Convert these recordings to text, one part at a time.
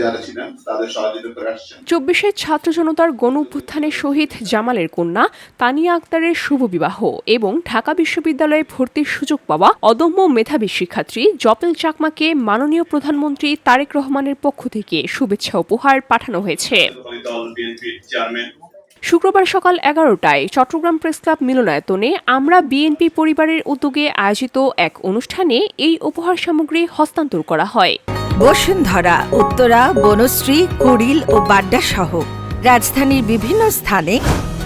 যারা ছিলেন তাদের সহযোগিতা করে আসছেন। 24-এর ছাত্র জনতার গণ অভ্যুত্থানে শহীদ জামালের কন্যা তানিয়া আক্তারের শুভ বিবাহ এবং ঢাকা বিশ্ববিদ্যালয়ে ভর্তির সুযোগ পাওয়া অদম্য মেধাবী শিক্ষার্থী জপেল চাকমাকে মাননীয় প্রধানমন্ত্রী তারেক রহমানের পক্ষ থেকে শুভেচ্ছা উপহার পাঠানো হয়েছে। শুক্রবার সকাল 11টায় চট্টগ্রাম প্রেসক্লাব মিলনায়তনে আমরা বিএনপি পরিবারের উদ্যোগে আয়োজিত এক অনুষ্ঠানে এই উপহার সামগ্রী হস্তান্তর করা হয়। বসুন্ধরা, উত্তরা, বনশ্রী, কুড়িল ও বাড্ডা সহ রাজধানীর বিভিন্ন স্থানে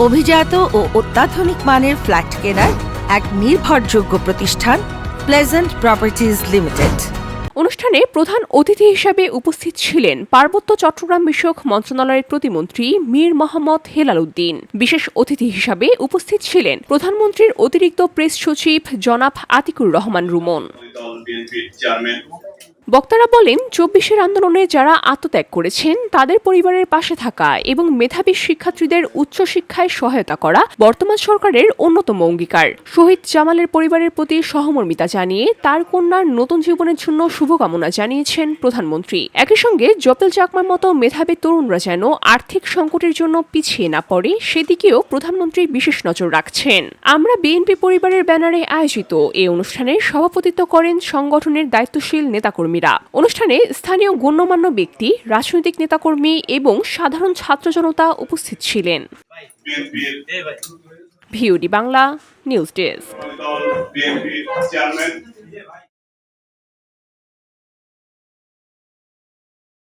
অভিজাত ও অত্যাধুনিক মানের ফ্ল্যাট কেনার এক নির্ভরযোগ্য প্রতিষ্ঠান প্লেজেন্ট প্রপার্টিজ লিমিটেড। অনুষ্ঠানে প্রধান অতিথি হিসেবে উপস্থিত ছিলেন পার্বত্য চট্টগ্রাম বিষয়ক মন্ত্রণালয়ের প্রতিমন্ত্রী মীর মোহাম্মদ হেলাল উদ্দিন। বিশেষ অতিথি হিসেবে উপস্থিত ছিলেন প্রধানমন্ত্রীর অতিরিক্ত প্রেস সচিব জনাব আতিকুর রহমান রুমন। বক্তারা বলেন, 24-এর আন্দোলনে যারা আত্মত্যাগ করেছেন তাদের পরিবারের পাশে থাকা এবং মেধাবী শিক্ষার্থীদের উচ্চশিক্ষায় সহায়তা করা বর্তমান সরকারের অন্যতম অঙ্গীকার। শহীদ জামালের পরিবারের প্রতি সহমর্মিতা জানিয়ে তার কন্যার নতুন জীবনের জন্য শুভকামনা জানিয়েছেন প্রধানমন্ত্রী। একই সঙ্গে জপেল চাকমার মতো মেধাবী তরুণরা যেন আর্থিক সংকটের জন্য পিছিয়ে না পড়ে সেদিকেও প্রধানমন্ত্রী বিশেষ নজর রাখছেন। আমরা বিএনপি পরিবারের ব্যানারে আয়োজিত এই অনুষ্ঠানে সভাপতিত্ব করেন সংগঠনের দায়িত্বশীল নেতাকর্মী। অনুষ্ঠানে স্থানীয় গণ্যমান্য ব্যক্তি, রাজনৈতিক নেতাকর্মী এবং সাধারণ ছাত্র জনতা উপস্থিত ছিলেন। VOD Bangla news desk.